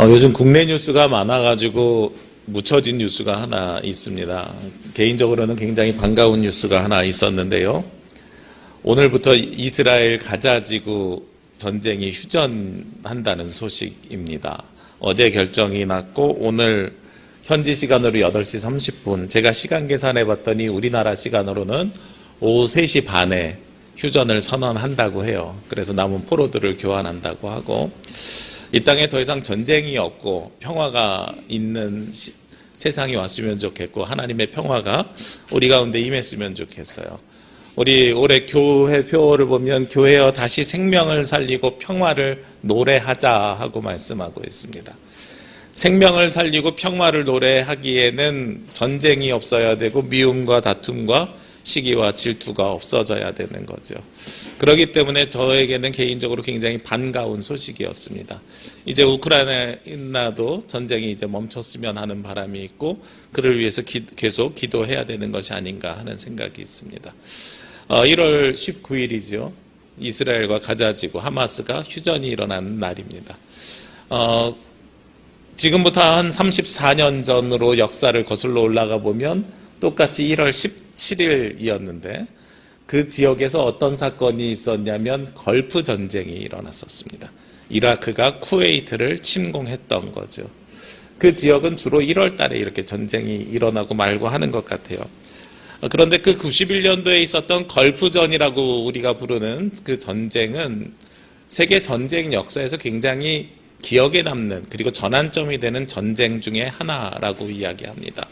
요즘 국내 뉴스가 많아가지고 묻혀진 뉴스가 하나 있습니다. 개인적으로는 굉장히 반가운 뉴스가 하나 있었는데요. 오늘부터 이스라엘 가자지구 전쟁이 휴전한다는 소식입니다. 어제 결정이 났고 오늘 현지 시간으로 8시 30분, 제가 시간 계산해 봤더니 우리나라 시간으로는 오후 3시 반에 휴전을 선언한다고 해요. 그래서 남은 포로들을 교환한다고 하고, 이 땅에 더 이상 전쟁이 없고 평화가 있는 세상이 왔으면 좋겠고, 하나님의 평화가 우리 가운데 임했으면 좋겠어요. 우리 올해 교회 표어를 보면 교회여 다시 생명을 살리고 평화를 노래하자 하고 말씀하고 있습니다. 생명을 살리고 평화를 노래하기에는 전쟁이 없어야 되고 미움과 다툼과 시기와 질투가 없어져야 되는 거죠. 그렇기 때문에 저에게는 개인적으로 굉장히 반가운 소식이었습니다. 이제 우크라이나도 전쟁이 이제 멈췄으면 하는 바람이 있고, 그를 위해서 계속 기도해야 되는 것이 아닌가 하는 생각이 있습니다. 1월 19일이죠. 이스라엘과 가자지구 하마스가 휴전이 일어나는 날입니다. 지금부터 한 34년 전으로 역사를 거슬러 올라가 보면 똑같이 1월 17일이었는데 그 지역에서 어떤 사건이 있었냐면 걸프 전쟁이 일어났었습니다. 이라크가 쿠웨이트를 침공했던 거죠. 그 지역은 주로 1월 달에 이렇게 전쟁이 일어나고 말고 하는 것 같아요. 그런데 그 91년도에 있었던 걸프전이라고 우리가 부르는 그 전쟁은 세계 전쟁 역사에서 굉장히 기억에 남는, 그리고 전환점이 되는 전쟁 중에 하나라고 이야기합니다.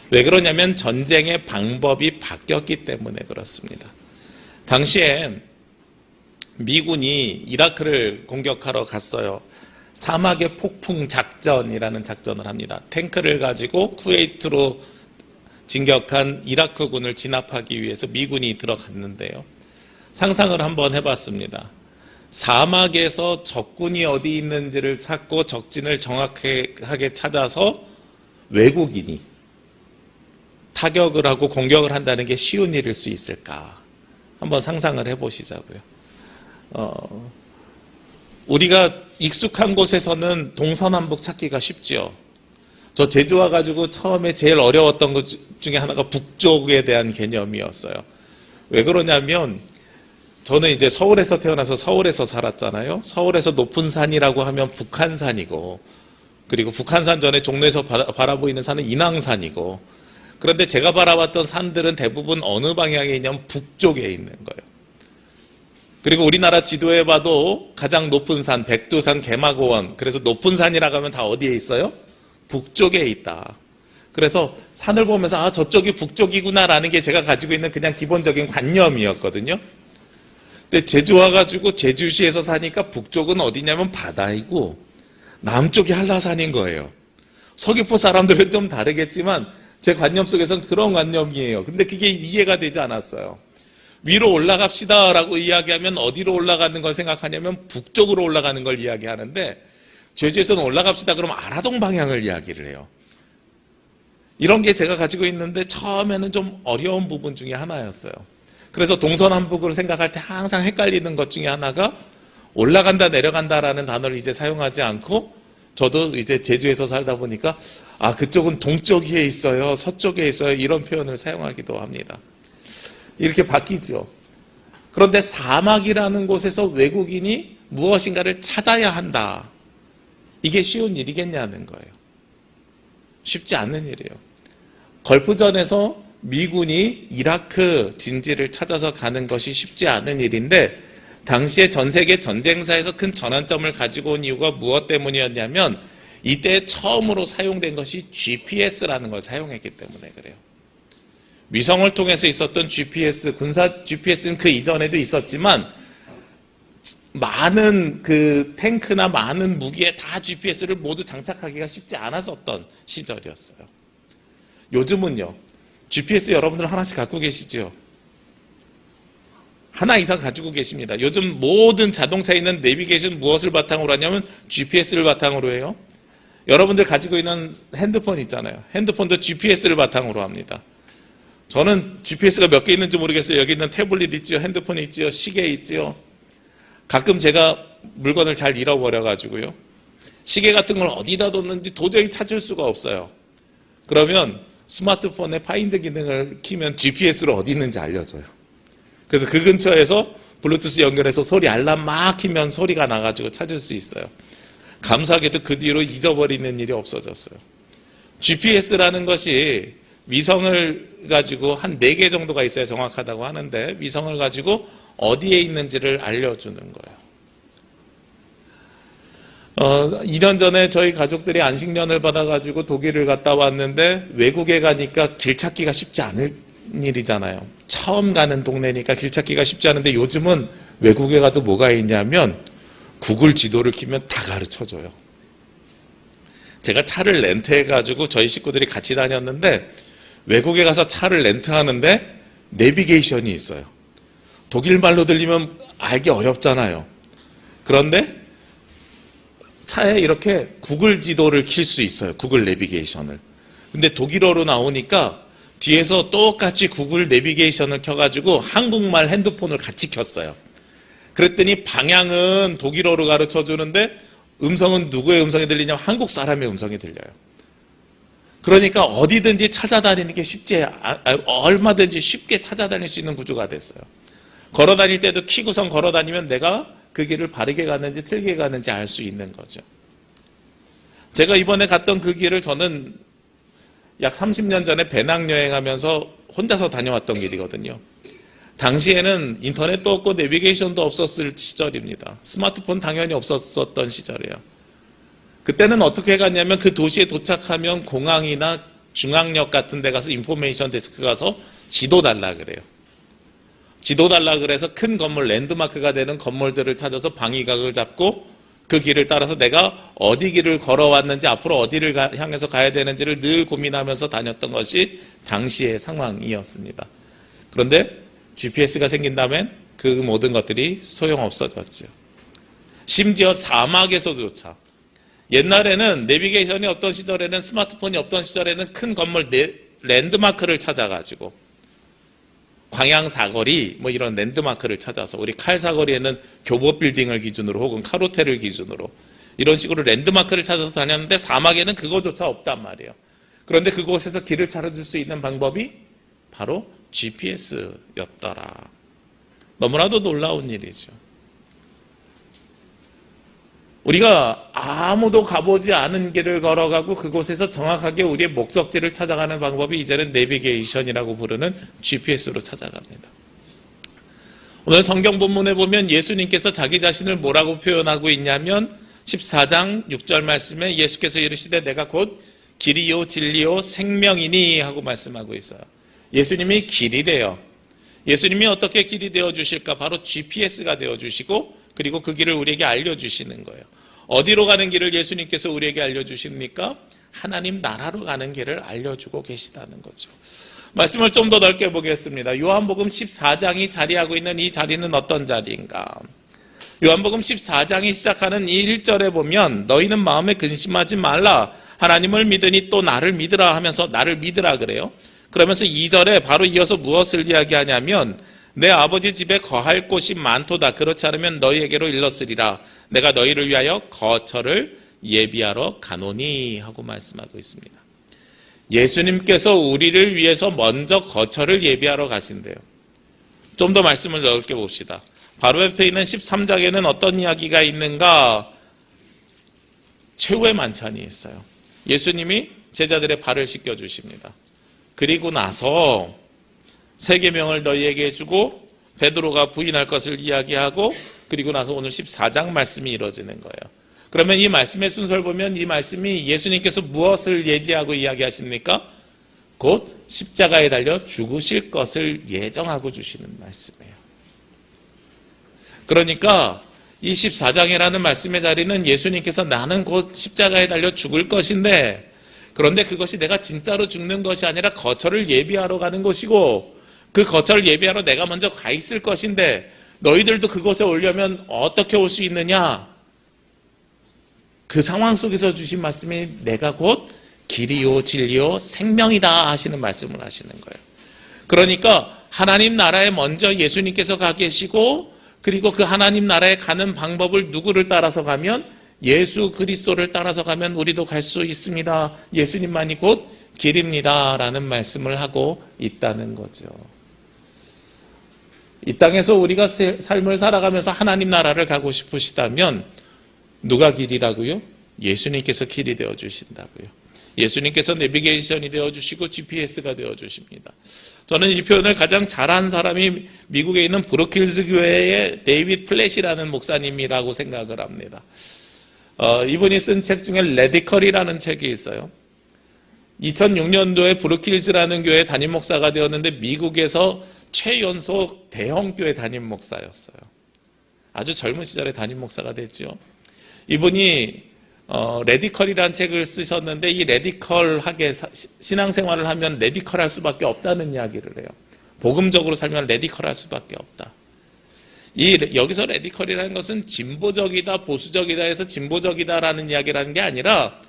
왜 그러냐면 전쟁의 방법이 바뀌었기 때문에 그렇습니다. 당시에 미군이 이라크를 공격하러 갔어요. 사막의 폭풍 작전이라는 작전을 합니다. 탱크를 가지고 쿠웨이트로 진격한 이라크군을 진압하기 위해서 미군이 들어갔는데요. 상상을 한번 해봤습니다. 사막에서 적군이 어디 있는지를 찾고 적진을 정확하게 찾아서 외국인이 타격을 하고 공격을 한다는 게 쉬운 일일 수 있을까? 한번 상상을 해보시자고요. 우리가 익숙한 곳에서는 동서남북 찾기가 쉽죠. 저 제주 와가지고 처음에 제일 어려웠던 것 중에 하나가 북쪽에 대한 개념이었어요. 왜 그러냐면 저는 이제 서울에서 태어나서 서울에서 살았잖아요. 서울에서 높은 산이라고 하면 북한산이고, 그리고 북한산 전에 종로에서 바라보이는 산은 인왕산이고, 그런데 제가 바라봤던 산들은 대부분 어느 방향에 있냐면 북쪽에 있는 거예요. 그리고 우리나라 지도에 봐도 가장 높은 산, 백두산, 개마고원, 그래서 높은 산이라고 하면 다 어디에 있어요? 북쪽에 있다. 그래서 산을 보면서 아, 저쪽이 북쪽이구나라는 게 제가 가지고 있는 그냥 기본적인 관념이었거든요. 근데 제주 와가지고 제주시에서 사니까 북쪽은 어디냐면 바다이고 남쪽이 한라산인 거예요. 서귀포 사람들은 좀 다르겠지만 제 관념 속에서는 그런 관념이에요. 근데 그게 이해가 되지 않았어요. 위로 올라갑시다 라고 이야기하면 어디로 올라가는 걸 생각하냐면 북쪽으로 올라가는 걸 이야기하는데, 제주에서는 올라갑시다 그러면 아라동 방향을 이야기를 해요. 이런 게 제가 가지고 있는데 처음에는 좀 어려운 부분 중에 하나였어요. 그래서 동서남북으로 생각할 때 항상 헷갈리는 것 중에 하나가 올라간다 내려간다라는 단어를 이제 사용하지 않고, 저도 이제 제주에서 살다 보니까 아, 그쪽은 동쪽에 있어요, 서쪽에 있어요, 이런 표현을 사용하기도 합니다. 이렇게 바뀌죠. 그런데 사막이라는 곳에서 외국인이 무엇인가를 찾아야 한다. 이게 쉬운 일이겠냐는 거예요. 쉽지 않는 일이에요. 걸프전에서 미군이 이라크 진지를 찾아서 가는 것이 쉽지 않은 일인데, 당시에 전 세계 전쟁사에서 큰 전환점을 가지고 온 이유가 무엇 때문이었냐면 이때 처음으로 사용된 것이 GPS라는 걸 사용했기 때문에 그래요. 위성을 통해서 있었던 GPS, 군사 GPS는 그 이전에도 있었지만 많은 그 탱크나 많은 무기에 다 GPS를 모두 장착하기가 쉽지 않았었던 시절이었어요. 요즘은요, GPS 여러분들 하나씩 갖고 계시죠? 하나 이상 가지고 계십니다. 요즘 모든 자동차에 있는 내비게이션 무엇을 바탕으로 하냐면 GPS를 바탕으로 해요. 여러분들 가지고 있는 핸드폰 있잖아요. 핸드폰도 GPS를 바탕으로 합니다. 저는 GPS가 몇 개 있는지 모르겠어요. 여기 있는 태블릿 있죠, 핸드폰 있죠, 시계 있죠. 가끔 제가 물건을 잘 잃어버려가지고요, 시계 같은 걸 어디다 뒀는지 도저히 찾을 수가 없어요. 그러면 스마트폰에 파인드 기능을 키면 GPS로 어디 있는지 알려줘요. 그래서 그 근처에서 블루투스 연결해서 소리 알람 막 키면 소리가 나가지고 찾을 수 있어요. 감사하게도 그 뒤로 잊어버리는 일이 없어졌어요. GPS라는 것이 위성을 가지고 한 4개 정도가 있어야 정확하다고 하는데 위성을 가지고 어디에 있는지를 알려주는 거예요. 2년 전에 저희 가족들이 안식년을 받아가지고 독일을 갔다 왔는데 외국에 가니까 길 찾기가 쉽지 않을 일이잖아요. 처음 가는 동네니까 길 찾기가 쉽지 않은데 요즘은 외국에 가도 뭐가 있냐면 구글 지도를 키면 다 가르쳐줘요. 제가 차를 렌트해가지고 저희 식구들이 같이 다녔는데 외국에 가서 차를 렌트하는데 내비게이션이 있어요. 독일 말로 들리면 알기 어렵잖아요. 그런데 차에 이렇게 구글 지도를 킬 수 있어요. 구글 내비게이션을. 근데 독일어로 나오니까 뒤에서 똑같이 구글 내비게이션을 켜가지고 한국말 핸드폰을 같이 켰어요. 그랬더니 방향은 독일어로 가르쳐 주는데 음성은 누구의 음성이 들리냐면 한국 사람의 음성이 들려요. 그러니까 어디든지 찾아다니는 게 얼마든지 쉽게 찾아다닐 수 있는 구조가 됐어요. 걸어다닐 때도 키고선 걸어다니면 내가 그 길을 바르게 가는지 틀게 가는지 알 수 있는 거죠. 제가 이번에 갔던 그 길을 저는 약 30년 전에 배낭여행하면서 혼자서 다녀왔던 길이거든요. 당시에는 인터넷도 없고 내비게이션도 없었을 시절입니다. 스마트폰 당연히 없었던 시절이에요. 그때는 어떻게 갔냐면 그 도시에 도착하면 공항이나 중앙역 같은 데 가서 인포메이션 데스크 가서 지도 달라 그래요. 지도 달라 그래서 큰 건물, 랜드마크가 되는 건물들을 찾아서 방위각을 잡고 그 길을 따라서 내가 어디 길을 걸어왔는지 앞으로 어디를 향해서 가야 되는지를 늘 고민하면서 다녔던 것이 당시의 상황이었습니다. 그런데 GPS가 생긴 다음엔 그 모든 것들이 소용없어졌죠. 심지어 사막에서조차 옛날에는 내비게이션이 없던 시절에는 스마트폰이 없던 시절에는 큰 건물 랜드마크를 찾아가지고 광양사거리 뭐 이런 랜드마크를 찾아서 우리 칼사거리에는 교보빌딩을 기준으로 혹은 카로텔을 기준으로 이런 식으로 랜드마크를 찾아서 다녔는데 사막에는 그거조차 없단 말이에요. 그런데 그곳에서 길을 찾아줄 수 있는 방법이 바로 GPS였더라. 너무나도 놀라운 일이죠. 우리가 아무도 가보지 않은 길을 걸어가고 그곳에서 정확하게 우리의 목적지를 찾아가는 방법이 이제는 내비게이션이라고 부르는 GPS로 찾아갑니다. 오늘 성경 본문에 보면 예수님께서 자기 자신을 뭐라고 표현하고 있냐면 14장 6절 말씀에 예수께서 이르시되 내가 곧 길이요 진리요 생명이니 하고 말씀하고 있어요. 예수님이 길이래요. 예수님이 어떻게 길이 되어주실까? 바로 GPS가 되어주시고 그리고 그 길을 우리에게 알려주시는 거예요. 어디로 가는 길을 예수님께서 우리에게 알려주십니까? 하나님 나라로 가는 길을 알려주고 계시다는 거죠. 말씀을 좀 더 넓게 보겠습니다. 요한복음 14장이 자리하고 있는 이 자리는 어떤 자리인가? 요한복음 14장이 시작하는 이 1절에 보면 너희는 마음에 근심하지 말라. 하나님을 믿으니 또 나를 믿으라 하면서 나를 믿으라 그래요. 그러면서 2절에 바로 이어서 무엇을 이야기하냐면 내 아버지 집에 거할 곳이 많도다. 그렇지 않으면 너희에게로 일렀으리라. 내가 너희를 위하여 거처를 예비하러 가노니 하고 말씀하고 있습니다. 예수님께서 우리를 위해서 먼저 거처를 예비하러 가신대요. 좀 더 말씀을 넓게 봅시다. 바로 옆에 있는 13장에는 어떤 이야기가 있는가? 최후의 만찬이 있어요. 예수님이 제자들의 발을 씻겨주십니다. 그리고 나서 세 계명을 너희에게 해주고 베드로가 부인할 것을 이야기하고 그리고 나서 오늘 14장 말씀이 이루어지는 거예요. 그러면 이 말씀의 순서를 보면 이 말씀이 예수님께서 무엇을 예지하고 이야기하십니까? 곧 십자가에 달려 죽으실 것을 예정하고 주시는 말씀이에요. 그러니까 이 14장이라는 말씀의 자리는 예수님께서 나는 곧 십자가에 달려 죽을 것인데 그런데 그것이 내가 진짜로 죽는 것이 아니라 거처를 예비하러 가는 것이고 그 거처를 예비하러 내가 먼저 가 있을 것인데 너희들도 그곳에 오려면 어떻게 올 수 있느냐? 그 상황 속에서 주신 말씀이 내가 곧 길이요 진리요 생명이다 하시는 말씀을 하시는 거예요. 그러니까 하나님 나라에 먼저 예수님께서 가 계시고 그리고 그 하나님 나라에 가는 방법을 누구를 따라서 가면 예수 그리스도를 따라서 가면 우리도 갈 수 있습니다. 예수님만이 곧 길입니다. 라는 말씀을 하고 있다는 거죠. 이 땅에서 우리가 삶을 살아가면서 하나님 나라를 가고 싶으시다면 누가 길이라고요? 예수님께서 길이 되어주신다고요. 예수님께서 내비게이션이 되어주시고 GPS가 되어주십니다. 저는 이 표현을 가장 잘한 사람이 미국에 있는 브루킬스 교회의 데이비드 플랫이라는 목사님이라고 생각을 합니다. 이분이 쓴 책 중에 레디컬이라는 책이 있어요. 2006년도에 브루킬스라는 교회 담임 목사가 되었는데 미국에서 최연소 대형교회 담임 목사였어요. 아주 젊은 시절에 담임 목사가 됐죠. 이분이 레디컬이라는 책을 쓰셨는데 이 레디컬하게 신앙생활을 하면 레디컬할 수밖에 없다는 이야기를 해요. 복음적으로 살면 레디컬할 수밖에 없다. 여기서 레디컬이라는 것은 진보적이다, 보수적이다 해서 진보적이다라는 이야기를 하는 게 아니라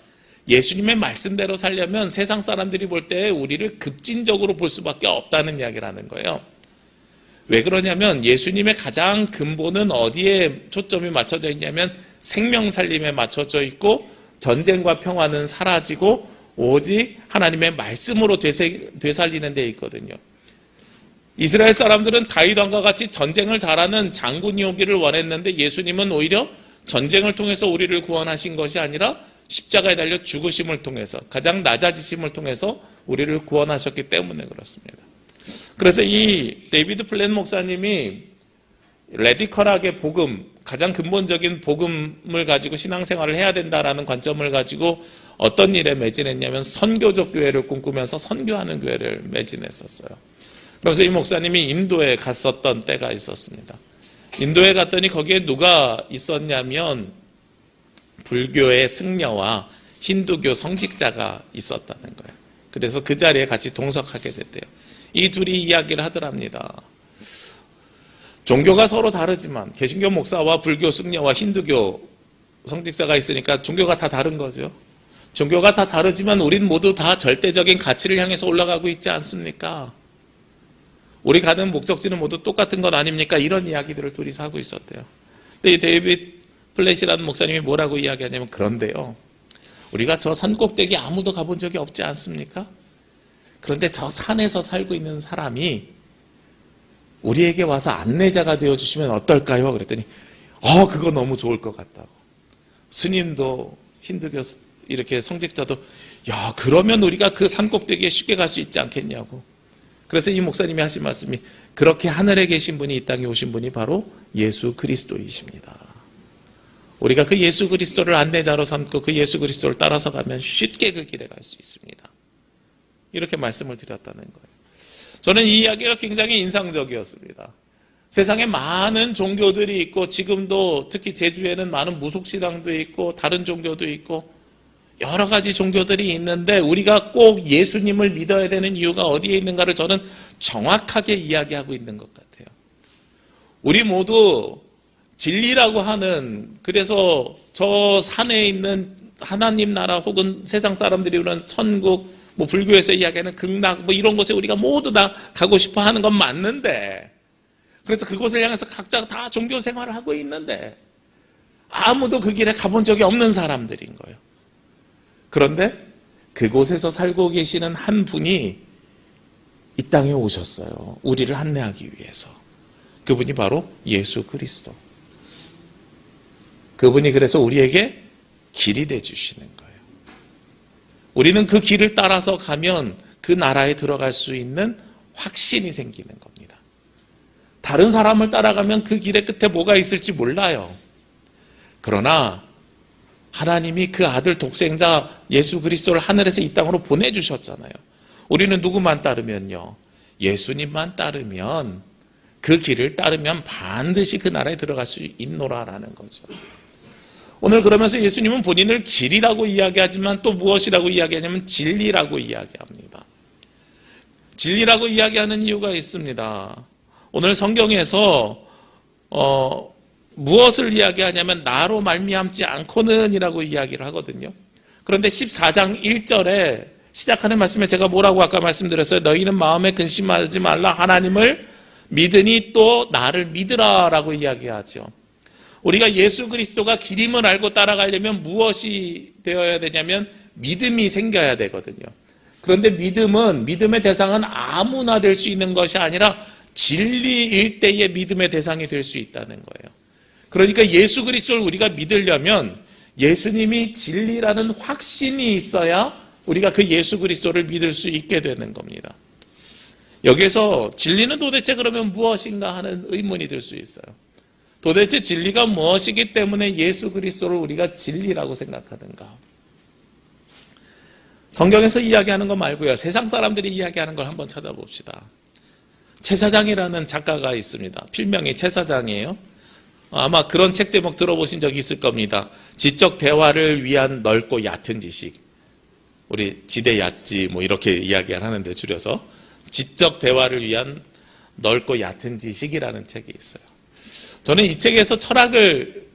예수님의 말씀대로 살려면 세상 사람들이 볼 때 우리를 급진적으로 볼 수밖에 없다는 이야기를 하는 거예요. 왜 그러냐면 예수님의 가장 근본은 어디에 초점이 맞춰져 있냐면 생명 살림에 맞춰져 있고 전쟁과 평화는 사라지고 오직 하나님의 말씀으로 되살리는 데 있거든요. 이스라엘 사람들은 다윗 왕과 같이 전쟁을 잘하는 장군이 오기를 원했는데 예수님은 오히려 전쟁을 통해서 우리를 구원하신 것이 아니라 십자가에 달려 죽으심을 통해서 가장 낮아지심을 통해서 우리를 구원하셨기 때문에 그렇습니다. 그래서 이 데이비드 플랫 목사님이 레디컬하게 복음, 가장 근본적인 복음을 가지고 신앙생활을 해야 된다라는 관점을 가지고 어떤 일에 매진했냐면 선교적 교회를 꿈꾸면서 선교하는 교회를 매진했었어요. 그래서 이 목사님이 인도에 갔었던 때가 있었습니다. 인도에 갔더니 거기에 누가 있었냐면 불교의 승려와 힌두교 성직자가 있었다는 거예요. 그래서 그 자리에 같이 동석하게 됐대요. 이 둘이 이야기를 하더랍니다. 종교가 서로 다르지만 개신교 목사와 불교 승려와 힌두교 성직자가 있으니까 종교가 다 다른 거죠. 종교가 다 다르지만 우린 모두 다 절대적인 가치를 향해서 올라가고 있지 않습니까? 우리 가는 목적지는 모두 똑같은 것 아닙니까? 이런 이야기들을 둘이서 하고 있었대요. 근데 이 데이비드 플랫이라는 목사님이 뭐라고 이야기하냐면 그런데요. 우리가 저 산 꼭대기 아무도 가본 적이 없지 않습니까? 그런데 저 산에서 살고 있는 사람이 우리에게 와서 안내자가 되어주시면 어떨까요? 그랬더니 그거 너무 좋을 것 같다고. 스님도 힌두교 이렇게 성직자도 그러면 우리가 그 산 꼭대기에 쉽게 갈 수 있지 않겠냐고. 그래서 이 목사님이 하신 말씀이 그렇게 하늘에 계신 분이 이 땅에 오신 분이 바로 예수 그리스도이십니다. 우리가 그 예수 그리스도를 안내자로 삼고 그 예수 그리스도를 따라서 가면 쉽게 그 길에 갈 수 있습니다. 이렇게 말씀을 드렸다는 거예요. 저는 이 이야기가 굉장히 인상적이었습니다. 세상에 많은 종교들이 있고 지금도 특히 제주에는 많은 무속신앙도 있고 다른 종교도 있고 여러 가지 종교들이 있는데 우리가 꼭 예수님을 믿어야 되는 이유가 어디에 있는가를 저는 정확하게 이야기하고 있는 것 같아요. 우리 모두 진리라고 하는, 그래서 저 산에 있는 하나님 나라 혹은 세상 사람들이 그런 천국, 불교에서 이야기하는 극락 이런 곳에 우리가 모두 다 가고 싶어 하는 건 맞는데, 그래서 그곳을 향해서 각자 다 종교 생활을 하고 있는데 아무도 그 길에 가본 적이 없는 사람들인 거예요. 그런데 그곳에서 살고 계시는 한 분이 이 땅에 오셨어요. 우리를 안내하기 위해서. 그분이 바로 예수 그리스도. 그분이 그래서 우리에게 길이 되주시는 거예요. 우리는 그 길을 따라서 가면 그 나라에 들어갈 수 있는 확신이 생기는 겁니다. 다른 사람을 따라가면 그 길의 끝에 뭐가 있을지 몰라요. 그러나 하나님이 그 아들 독생자 예수 그리스도를 하늘에서 이 땅으로 보내주셨잖아요. 우리는 누구만 따르면요, 예수님만 따르면, 그 길을 따르면 반드시 그 나라에 들어갈 수 있노라라는 거죠. 오늘 그러면서 예수님은 본인을 길이라고 이야기하지만 또 무엇이라고 이야기하냐면 진리라고 이야기합니다. 진리라고 이야기하는 이유가 있습니다. 오늘 성경에서 무엇을 이야기하냐면 나로 말미암지 않고는 이라고 이야기를 하거든요. 그런데 14장 1절에 시작하는 말씀에 제가 뭐라고 아까 말씀드렸어요? 너희는 마음에 근심하지 말라, 하나님을 믿으니 또 나를 믿으라 라고 이야기하죠. 우리가 예수 그리스도가 길임을 알고 따라가려면 무엇이 되어야 되냐면 믿음이 생겨야 되거든요. 그런데 믿음의 대상은 아무나 될 수 있는 것이 아니라 진리일 때의 믿음의 대상이 될 수 있다는 거예요. 그러니까 예수 그리스도를 우리가 믿으려면 예수님이 진리라는 확신이 있어야 우리가 그 예수 그리스도를 믿을 수 있게 되는 겁니다. 여기서 진리는 도대체 그러면 무엇인가 하는 의문이 들 수 있어요. 도대체 진리가 무엇이기 때문에 예수 그리스도를 우리가 진리라고 생각하는가? 성경에서 이야기하는 거 말고요, 세상 사람들이 이야기하는 걸 한번 찾아봅시다. 채사장이라는 작가가 있습니다. 필명이 채사장이에요. 아마 그런 책 제목 들어보신 적이 있을 겁니다. 지적 대화를 위한 넓고 얕은 지식. 우리 지대 얕지 뭐 이렇게 이야기를 하는데 줄여서 지적 대화를 위한 넓고 얕은 지식이라는 책이 있어요. 저는 이 책에서 철학을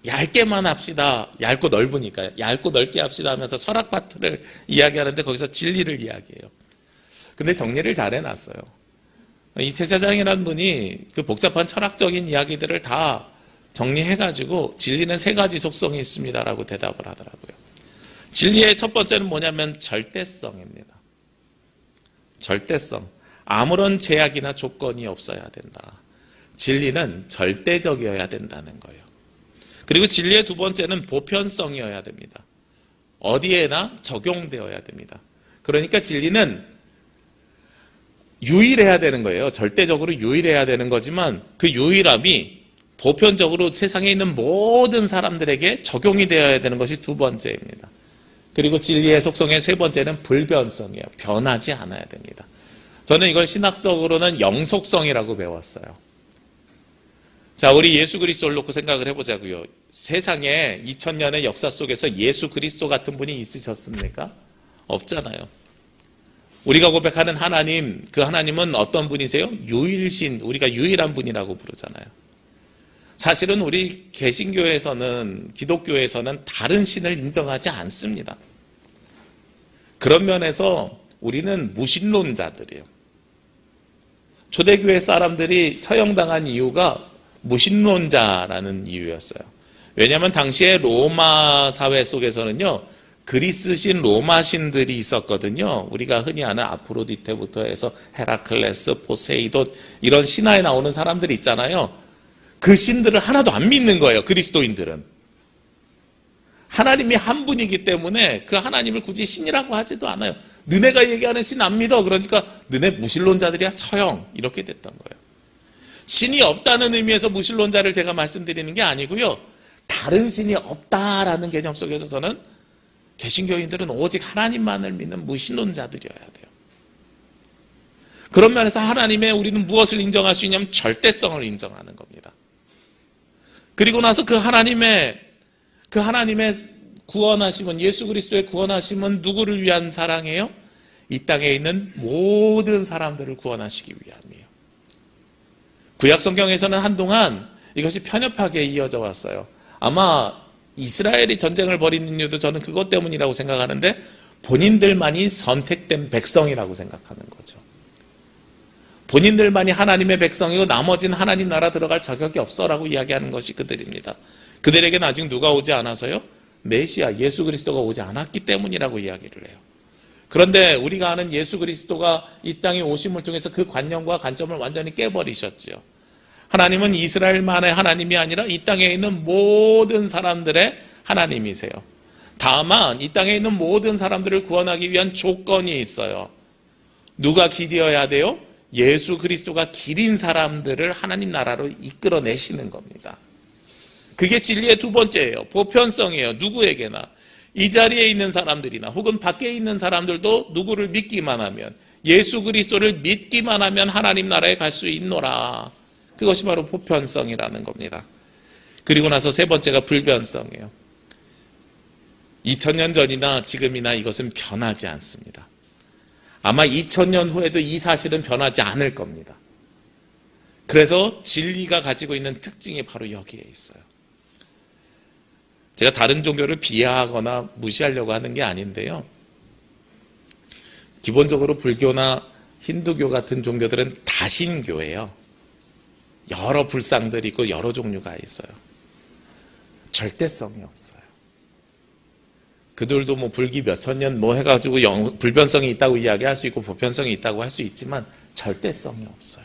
얇게만 합시다. 얇고 넓으니까요. 얇고 넓게 합시다 하면서 철학 파트를 이야기하는데 거기서 진리를 이야기해요. 근데 정리를 잘 해놨어요. 이 채사장이라는 분이 그 복잡한 철학적인 이야기들을 다 정리해가지고 진리는 세 가지 속성이 있습니다라고 대답을 하더라고요. 진리의 첫 번째는 뭐냐면 절대성입니다. 절대성. 아무런 제약이나 조건이 없어야 된다. 진리는 절대적이어야 된다는 거예요. 그리고 진리의 두 번째는 보편성이어야 됩니다. 어디에나 적용되어야 됩니다. 그러니까 진리는 유일해야 되는 거예요. 절대적으로 유일해야 되는 거지만 그 유일함이 보편적으로 세상에 있는 모든 사람들에게 적용이 되어야 되는 것이 두 번째입니다. 그리고 진리의 속성의 세 번째는 불변성이에요. 변하지 않아야 됩니다. 저는 이걸 신학적으로는 영속성이라고 배웠어요. 자, 우리 예수 그리스도를 놓고 생각을 해보자고요. 세상에 2000년의 역사 속에서 예수 그리스도 같은 분이 있으셨습니까? 없잖아요. 우리가 고백하는 하나님, 그 하나님은 어떤 분이세요? 유일신, 우리가 유일한 분이라고 부르잖아요. 사실은 우리 개신교에서는, 기독교에서는 다른 신을 인정하지 않습니다. 그런 면에서 우리는 무신론자들이에요. 초대교회 사람들이 처형당한 이유가 무신론자라는 이유였어요. 왜냐하면 당시에 로마 사회 속에서는요, 그리스신 로마신들이 있었거든요. 우리가 흔히 아는 아프로디테부터 해서 헤라클레스, 포세이돈 이런 신화에 나오는 사람들이 있잖아요. 그 신들을 하나도 안 믿는 거예요. 그리스도인들은. 하나님이 한 분이기 때문에 그 하나님을 굳이 신이라고 하지도 않아요. 너네가 얘기하는 신 안 믿어. 그러니까 너네 무신론자들이야 처형. 이렇게 됐던 거예요. 신이 없다는 의미에서 무신론자를 제가 말씀드리는 게 아니고요. 다른 신이 없다라는 개념 속에서 저는 개신교인들은 오직 하나님만을 믿는 무신론자들이어야 돼요. 그런 면에서 하나님의 우리는 무엇을 인정할 수 있냐면 절대성을 인정하는 겁니다. 그리고 나서 그 하나님의 구원하심은, 예수 그리스도의 구원하심은 누구를 위한 사랑이에요? 이 땅에 있는 모든 사람들을 구원하시기 위함이에요. 구약 성경에서는 한동안 이것이 편협하게 이어져 왔어요. 아마 이스라엘이 전쟁을 벌이는 이유도 저는 그것 때문이라고 생각하는데 본인들만이 선택된 백성이라고 생각하는 거죠. 본인들만이 하나님의 백성이고 나머지는 하나님 나라 들어갈 자격이 없어라고 이야기하는 것이 그들입니다. 그들에게는 아직 누가 오지 않아서요? 메시아 예수 그리스도가 오지 않았기 때문이라고 이야기를 해요. 그런데 우리가 아는 예수 그리스도가 이 땅에 오심을 통해서 그 관념과 관점을 완전히 깨버리셨지요. 하나님은 이스라엘만의 하나님이 아니라 이 땅에 있는 모든 사람들의 하나님이세요. 다만 이 땅에 있는 모든 사람들을 구원하기 위한 조건이 있어요. 누가 길이어야 돼요? 예수 그리스도가 길인 사람들을 하나님 나라로 이끌어내시는 겁니다. 그게 진리의 두 번째예요. 보편성이에요. 누구에게나. 이 자리에 있는 사람들이나 혹은 밖에 있는 사람들도 누구를 믿기만 하면, 예수 그리스도를 믿기만 하면 하나님 나라에 갈 수 있노라. 그것이 바로 보편성이라는 겁니다. 그리고 나서 세 번째가 불변성이에요. 2000년 전이나 지금이나 이것은 변하지 않습니다. 아마 2000년 후에도 이 사실은 변하지 않을 겁니다. 그래서 진리가 가지고 있는 특징이 바로 여기에 있어요. 제가 다른 종교를 비하하거나 무시하려고 하는 게 아닌데요. 기본적으로 불교나 힌두교 같은 종교들은 다신교예요. 여러 불상들이 있고 여러 종류가 있어요. 절대성이 없어요. 그들도 뭐 불기 몇천 년 뭐 해가지고 불변성이 있다고 이야기할 수 있고 보편성이 있다고 할 수 있지만 절대성이 없어요.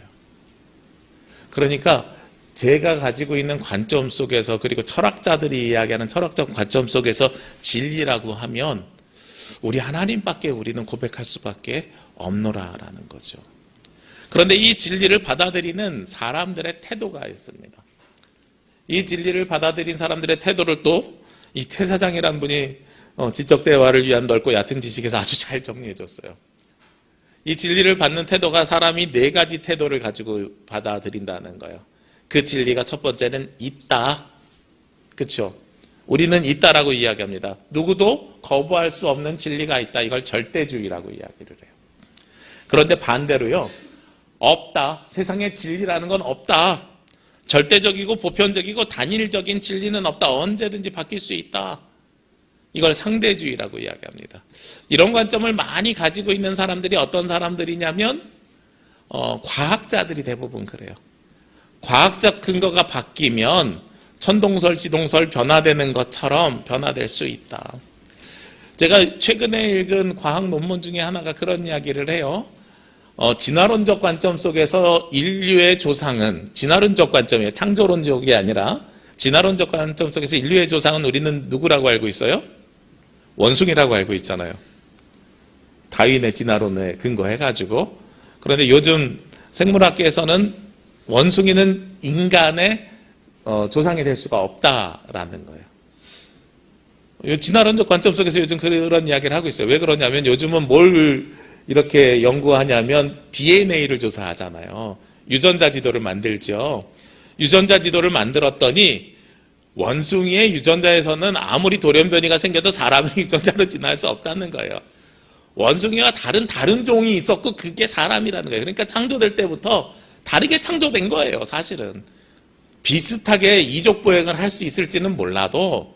그러니까 제가 가지고 있는 관점 속에서, 그리고 철학자들이 이야기하는 철학적 관점 속에서 진리라고 하면 우리 하나님밖에 우리는 고백할 수밖에 없노라라는 거죠. 그런데 이 진리를 받아들이는 사람들의 태도가 있습니다. 이 진리를 받아들인 사람들의 태도를 또 이 태사장이라는 분이 지적 대화를 위한 넓고 얕은 지식에서 아주 잘 정리해 줬어요. 이 진리를 받는 태도가 사람이 네 가지 태도를 가지고 받아들인다는 거예요. 그 진리가 첫 번째는 있다. 그렇죠? 우리는 있다라고 이야기합니다. 누구도 거부할 수 없는 진리가 있다. 이걸 절대주의라고 이야기를 해요. 그런데 반대로요. 없다. 세상에 진리라는 건 없다. 절대적이고 보편적이고 단일적인 진리는 없다. 언제든지 바뀔 수 있다. 이걸 상대주의라고 이야기합니다. 이런 관점을 많이 가지고 있는 사람들이 어떤 사람들이냐면 과학자들이 대부분 그래요. 과학적 근거가 바뀌면 천동설, 지동설 변화되는 것처럼 변화될 수 있다. 제가 최근에 읽은 과학 논문 중에 하나가 그런 이야기를 해요. 진화론적 관점 속에서 인류의 조상은, 진화론적 관점이에요. 창조론적이 아니라 진화론적 관점 속에서 인류의 조상은 우리는 누구라고 알고 있어요? 원숭이라고 알고 있잖아요. 다윈의 진화론에 근거해가지고. 그런데 요즘 생물학계에서는 원숭이는 인간의 조상이 될 수가 없다라는 거예요. 진화론적 관점 속에서 요즘 그런 이야기를 하고 있어요. 왜 그러냐면 요즘은 뭘 이렇게 연구하냐면 DNA를 조사하잖아요. 유전자 지도를 만들죠. 유전자 지도를 만들었더니 원숭이의 유전자에서는 아무리 돌연변이가 생겨도 사람의 유전자로 진화할 수 없다는 거예요. 원숭이와 다른 종이 있었고 그게 사람이라는 거예요. 그러니까 창조될 때부터 다르게 창조된 거예요. 사실은 비슷하게 이족 보행을 할 수 있을지는 몰라도,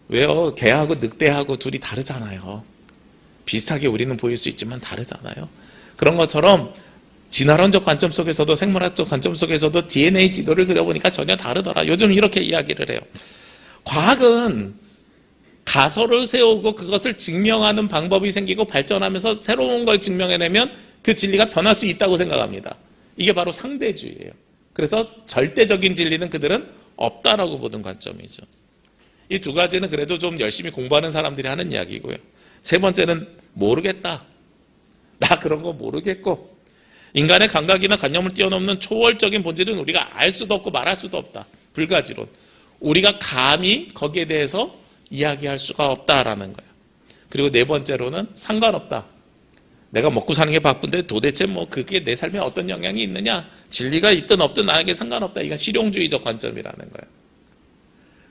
왜요? 개하고 늑대하고 둘이 다르잖아요. 비슷하게 우리는 보일 수 있지만 다르잖아요. 그런 것처럼 진화론적 관점 속에서도 생물학적 관점 속에서도 DNA 지도를 그려보니까 전혀 다르더라. 요즘 이렇게 이야기를 해요. 과학은 가설을 세우고 그것을 증명하는 방법이 생기고 발전하면서 새로운 걸 증명해내면 그 진리가 변할 수 있다고 생각합니다. 이게 바로 상대주의예요. 그래서 절대적인 진리는 그들은 없다라고 보는 관점이죠. 이 두 가지는 그래도 좀 열심히 공부하는 사람들이 하는 이야기고요. 세 번째는 모르겠다. 나 그런 거 모르겠고, 인간의 감각이나 관념을 뛰어넘는 초월적인 본질은 우리가 알 수도 없고 말할 수도 없다. 불가지론. 우리가 감히 거기에 대해서 이야기할 수가 없다라는 거예요. 그리고 네 번째로는 상관없다. 내가 먹고 사는 게 바쁜데 도대체 뭐 그게 내 삶에 어떤 영향이 있느냐? 진리가 있든 없든 나에게 상관없다. 이건 실용주의적 관점이라는 거예요.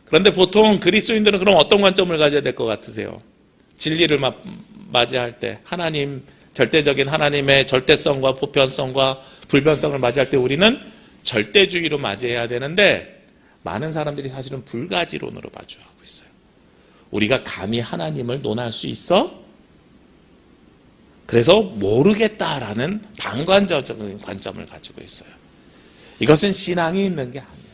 그런데 보통 그리스도인들은 그럼 어떤 관점을 가져야 될 것 같으세요? 진리를 맞이할 때, 하나님, 절대적인 하나님의 절대성과 보편성과 불변성을 맞이할 때 우리는 절대주의로 맞이해야 되는데, 많은 사람들이 사실은 불가지론으로 마주하고 있어요. 우리가 감히 하나님을 논할 수 있어? 그래서 모르겠다라는 방관적인 관점을 가지고 있어요. 이것은 신앙이 있는 게 아니에요.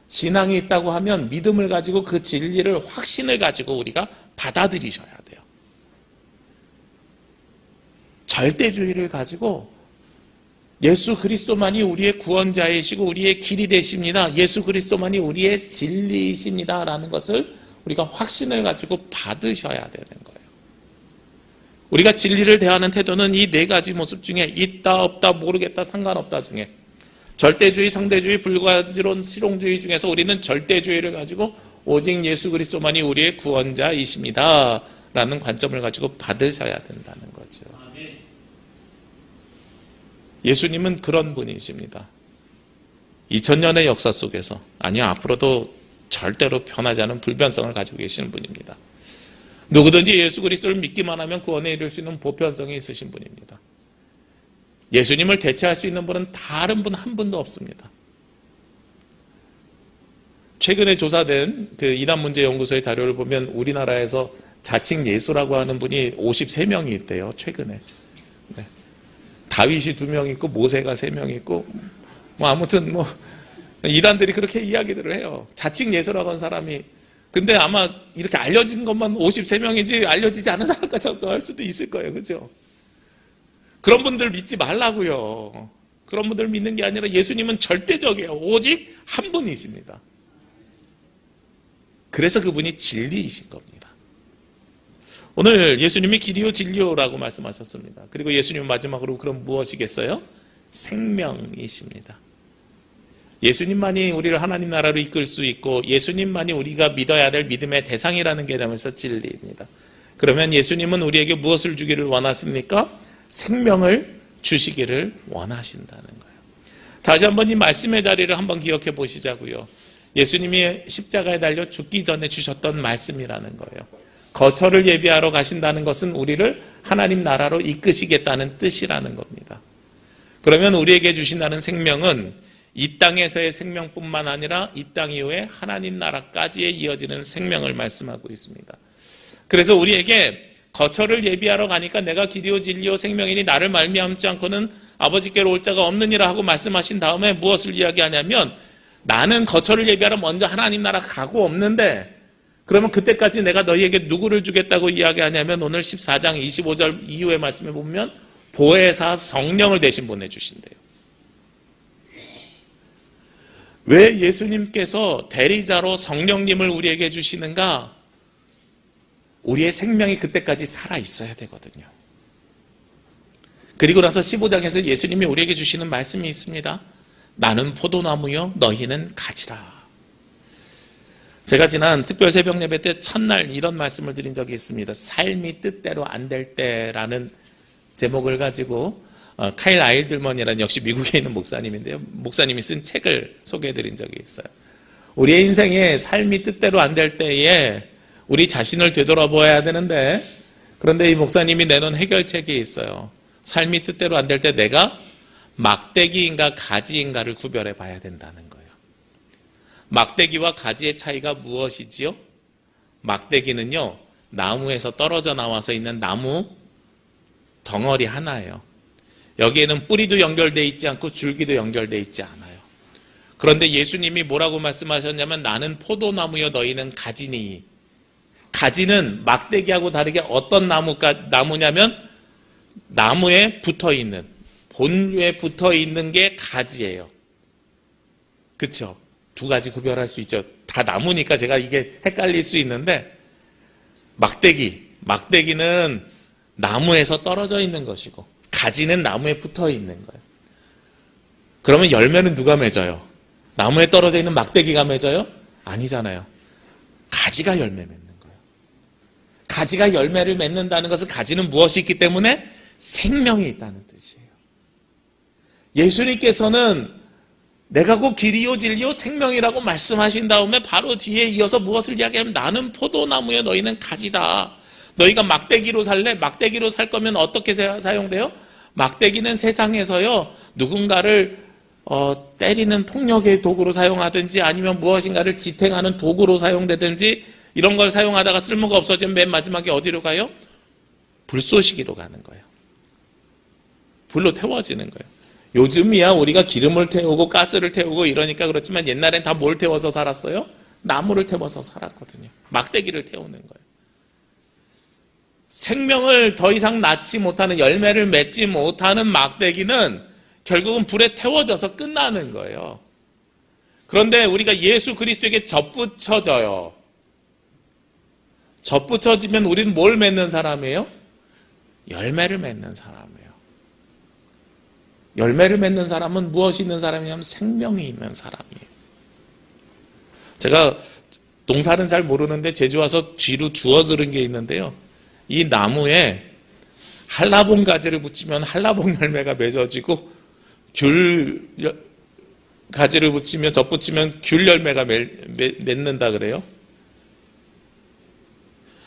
신앙이 있다고 하면 믿음을 가지고 그 진리를, 확신을 가지고 우리가 받아들이셔야 돼요. 절대주의를 가지고 예수 그리스도만이 우리의 구원자이시고 우리의 길이 되십니다. 예수 그리스도만이 우리의 진리이십니다. 라는 것을 우리가 확신을 가지고 받으셔야 되는 거예요. 우리가 진리를 대하는 태도는 이 네 가지 모습 중에 있다, 없다, 모르겠다, 상관없다 중에 절대주의, 상대주의, 불가지론, 실용주의 중에서 우리는 절대주의를 가지고 오직 예수 그리스도만이 우리의 구원자이십니다. 라는 관점을 가지고 받으셔야 된다는 거죠. 예수님은 그런 분이십니다. 2000년의 역사 속에서, 아니요, 앞으로도 절대로 변하지 않은 불변성을 가지고 계시는 분입니다. 누구든지 예수 그리스도를 믿기만 하면 구원에 이를 수 있는 보편성이 있으신 분입니다. 예수님을 대체할 수 있는 분은 다른 분 한 분도 없습니다. 최근에 조사된 그 이단문제연구소의 자료를 보면 우리나라에서 자칭 예수라고 하는 분이 53명이 있대요. 최근에. 네. 다윗이 2명 있고 모세가 3명 있고 뭐 아무튼 뭐 이단들이 그렇게 이야기들을 해요. 자칭 예수라고 한 사람이. 근데 아마 이렇게 알려진 것만 53명이지 알려지지 않은 사람까지도 할 수도 있을 거예요. 그죠? 그런 분들 믿지 말라고요. 그런 분들 믿는 게 아니라 예수님은 절대적이에요. 오직 한 분이십니다. 그래서 그분이 진리이신 겁니다. 오늘 예수님이 길이요 진리요라고 말씀하셨습니다. 그리고 예수님은 마지막으로 그럼 무엇이겠어요? 생명이십니다. 예수님만이 우리를 하나님 나라로 이끌 수 있고 예수님만이 우리가 믿어야 될 믿음의 대상이라는 개념에서 진리입니다. 그러면 예수님은 우리에게 무엇을 주기를 원하십니까? 생명을 주시기를 원하신다는 거예요. 다시 한번 이 말씀의 자리를 한번 기억해 보시자고요. 예수님이 십자가에 달려 죽기 전에 주셨던 말씀이라는 거예요. 거처를 예비하러 가신다는 것은 우리를 하나님 나라로 이끄시겠다는 뜻이라는 겁니다. 그러면 우리에게 주신다는 생명은 이 땅에서의 생명뿐만 아니라 이 땅 이후에 하나님 나라까지에 이어지는 생명을 말씀하고 있습니다. 그래서 우리에게 거처를 예비하러 가니까 내가 길이요 진리요 생명이니 나를 말미암지 않고는 아버지께로 올 자가 없느니라 하고 말씀하신 다음에 무엇을 이야기하냐면 나는 거처를 예비하러 먼저 하나님 나라 가고 없는데 그러면 그때까지 내가 너희에게 누구를 주겠다고 이야기하냐면 오늘 14장 25절 이후의 말씀에 보면 보혜사 성령을 대신 보내주신대요. 왜 예수님께서 대리자로 성령님을 우리에게 주시는가? 우리의 생명이 그때까지 살아있어야 되거든요. 그리고 나서 15장에서 예수님이 우리에게 주시는 말씀이 있습니다. 나는 포도나무요 너희는 가지라. 제가 지난 특별 새벽 예배 때 첫날 이런 말씀을 드린 적이 있습니다. 삶이 뜻대로 안 될 때라는 제목을 가지고 카일 아일들먼이라는 역시 미국에 있는 목사님인데요. 목사님이 쓴 책을 소개해드린 적이 있어요. 우리의 인생에 삶이 뜻대로 안 될 때에 우리 자신을 되돌아보아야 되는데 그런데 이 목사님이 내놓은 해결책이 있어요. 삶이 뜻대로 안 될 때 내가 막대기인가 가지인가를 구별해 봐야 된다는 거예요. 막대기와 가지의 차이가 무엇이지요? 막대기는요, 나무에서 떨어져 나와서 있는 나무 덩어리 하나예요. 여기에는 뿌리도 연결되어 있지 않고 줄기도 연결되어 있지 않아요. 그런데 예수님이 뭐라고 말씀하셨냐면 나는 포도나무여 너희는 가지니. 가지는 막대기하고 다르게 어떤 나무냐면 나무에 붙어있는 본류에 붙어있는 게 가지예요. 그렇죠? 두 가지 구별할 수 있죠. 다 나무니까 제가 이게 헷갈릴 수 있는데 막대기는 나무에서 떨어져 있는 것이고 가지는 나무에 붙어 있는 거예요. 그러면 열매는 누가 맺어요? 나무에 떨어져 있는 막대기가 맺어요? 아니잖아요. 가지가 열매 맺는 거예요. 가지가 열매를 맺는다는 것은 가지는 무엇이 있기 때문에 생명이 있다는 뜻이에요. 예수님께서는 내가 곧 길이요 진리요 생명이라고 말씀하신 다음에 바로 뒤에 이어서 무엇을 이야기하면 나는 포도나무에 너희는 가지다. 너희가 막대기로 살래? 막대기로 살 거면 어떻게 사용돼요? 막대기는 세상에서요 누군가를 때리는 폭력의 도구로 사용하든지 아니면 무엇인가를 지탱하는 도구로 사용되든지 이런 걸 사용하다가 쓸모가 없어지면 맨 마지막에 어디로 가요? 불쏘시기로 가는 거예요. 불로 태워지는 거예요. 요즘이야 우리가 기름을 태우고 가스를 태우고 이러니까 그렇지만 옛날엔 다 뭘 태워서 살았어요? 나무를 태워서 살았거든요. 막대기를 태우는 거예요. 생명을 더 이상 낳지 못하는 열매를 맺지 못하는 막대기는 결국은 불에 태워져서 끝나는 거예요. 그런데 우리가 예수 그리스도에게 접붙여져요. 접붙여지면 우리는 뭘 맺는 사람이에요? 열매를 맺는 사람이에요. 열매를 맺는 사람은 무엇이 있는 사람이냐면 생명이 있는 사람이에요. 제가 농사는 잘 모르는데 제주 와서 뒤로 주워 들은 게 있는데요. 이 나무에 한라봉 가지를 붙이면 한라봉 열매가 맺어지고 귤 가지를 붙이면 접붙이면 귤 열매가 맺는다 그래요.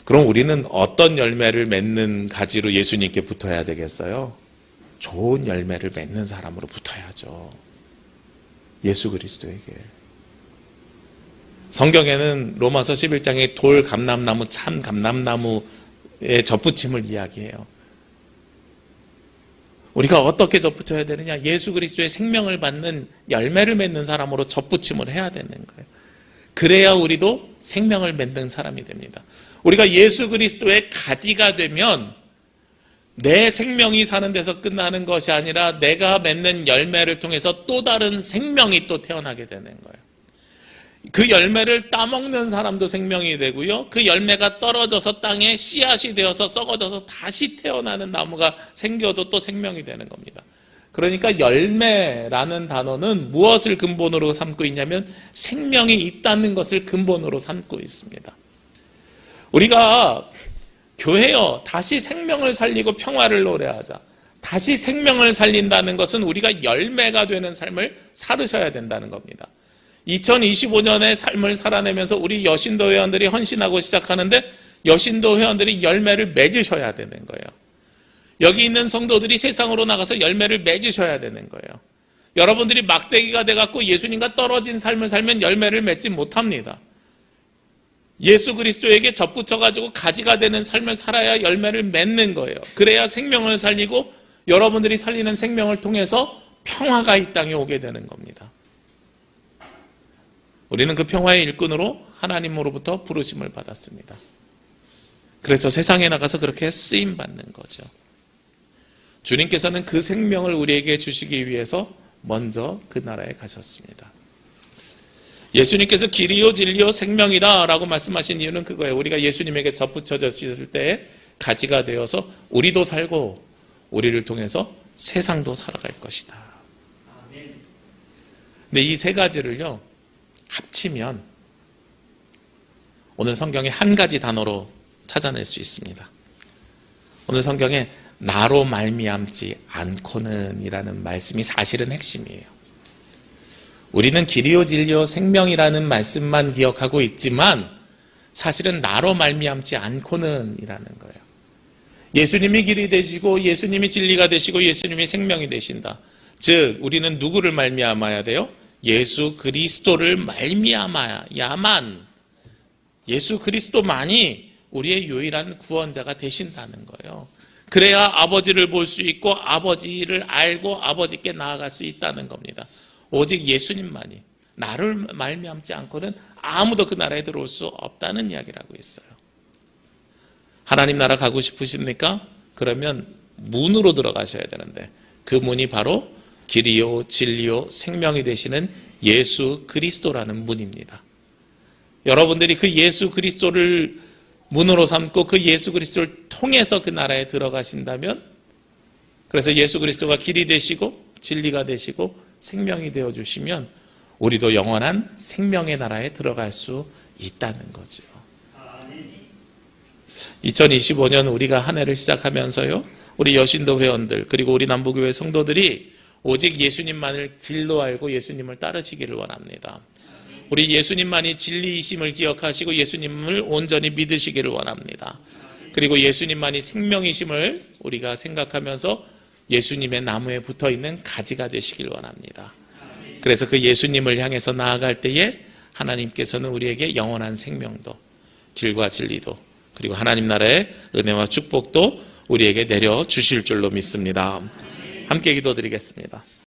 그럼 우리는 어떤 열매를 맺는 가지로 예수님께 붙어야 되겠어요? 좋은 열매를 맺는 사람으로 붙어야죠. 예수 그리스도에게. 성경에는 로마서 11장에 돌 감람나무, 참 감람나무의 접붙임을 이야기해요. 우리가 어떻게 접붙여야 되느냐? 예수 그리스도의 생명을 받는 열매를 맺는 사람으로 접붙임을 해야 되는 거예요. 그래야 우리도 생명을 맺는 사람이 됩니다. 우리가 예수 그리스도의 가지가 되면 내 생명이 사는 데서 끝나는 것이 아니라 내가 맺는 열매를 통해서 또 다른 생명이 또 태어나게 되는 거예요. 그 열매를 따먹는 사람도 생명이 되고요. 그 열매가 떨어져서 땅에 씨앗이 되어서 썩어져서 다시 태어나는 나무가 생겨도 또 생명이 되는 겁니다. 그러니까 열매라는 단어는 무엇을 근본으로 삼고 있냐면 생명이 있다는 것을 근본으로 삼고 있습니다. 우리가 교회여 다시 생명을 살리고 평화를 노래하자. 다시 생명을 살린다는 것은 우리가 열매가 되는 삶을 살으셔야 된다는 겁니다. 2025년의 삶을 살아내면서 우리 여신도 회원들이 헌신하고 시작하는데 여신도 회원들이 열매를 맺으셔야 되는 거예요. 여기 있는 성도들이 세상으로 나가서 열매를 맺으셔야 되는 거예요. 여러분들이 막대기가 돼갖고 예수님과 떨어진 삶을 살면 열매를 맺지 못합니다. 예수 그리스도에게 접붙여가지고 가지가 되는 삶을 살아야 열매를 맺는 거예요. 그래야 생명을 살리고 여러분들이 살리는 생명을 통해서 평화가 이 땅에 오게 되는 겁니다. 우리는 그 평화의 일꾼으로 하나님으로부터 부르심을 받았습니다. 그래서 세상에 나가서 그렇게 쓰임받는 거죠. 주님께서는 그 생명을 우리에게 주시기 위해서 먼저 그 나라에 가셨습니다. 예수님께서 길이요 진리요 생명이다 라고 말씀하신 이유는 그거예요. 우리가 예수님에게 접붙여졌을 때 가지가 되어서 우리도 살고 우리를 통해서 세상도 살아갈 것이다. 근데 이 세 가지를요 합치면 오늘 성경에 한 가지 단어로 찾아낼 수 있습니다. 오늘 성경에 나로 말미암지 않고는 이라는 말씀이 사실은 핵심이에요. 우리는 길이요 진리요 생명이라는 말씀만 기억하고 있지만 사실은 나로 말미암지 않고는 이라는 거예요. 예수님이 길이 되시고 예수님이 진리가 되시고 예수님이 생명이 되신다. 즉 우리는 누구를 말미암아야 돼요? 예수 그리스도를 말미암아야만 예수 그리스도만이 우리의 유일한 구원자가 되신다는 거예요. 그래야 아버지를 볼 수 있고 아버지를 알고 아버지께 나아갈 수 있다는 겁니다. 오직 예수님만이 나를 말미암지 않고는 아무도 그 나라에 들어올 수 없다는 이야기를 하고 있어요. 하나님 나라 가고 싶으십니까? 그러면 문으로 들어가셔야 되는데 그 문이 바로 길이요 진리요 생명이 되시는 예수 그리스도라는 문입니다. 여러분들이 그 예수 그리스도를 문으로 삼고 그 예수 그리스도를 통해서 그 나라에 들어가신다면 그래서 예수 그리스도가 길이 되시고 진리가 되시고 생명이 되어주시면 우리도 영원한 생명의 나라에 들어갈 수 있다는 거죠. 2025년 우리가 한 해를 시작하면서요 우리 여신도 회원들 그리고 우리 남부교회 성도들이 오직 예수님만을 길로 알고 예수님을 따르시기를 원합니다. 우리 예수님만이 진리이심을 기억하시고 예수님을 온전히 믿으시기를 원합니다. 그리고 예수님만이 생명이심을 우리가 생각하면서 예수님의 나무에 붙어있는 가지가 되시길 원합니다. 그래서 그 예수님을 향해서 나아갈 때에 하나님께서는 우리에게 영원한 생명도 길과 진리도 그리고 하나님 나라의 은혜와 축복도 우리에게 내려주실 줄로 믿습니다. 함께 기도드리겠습니다.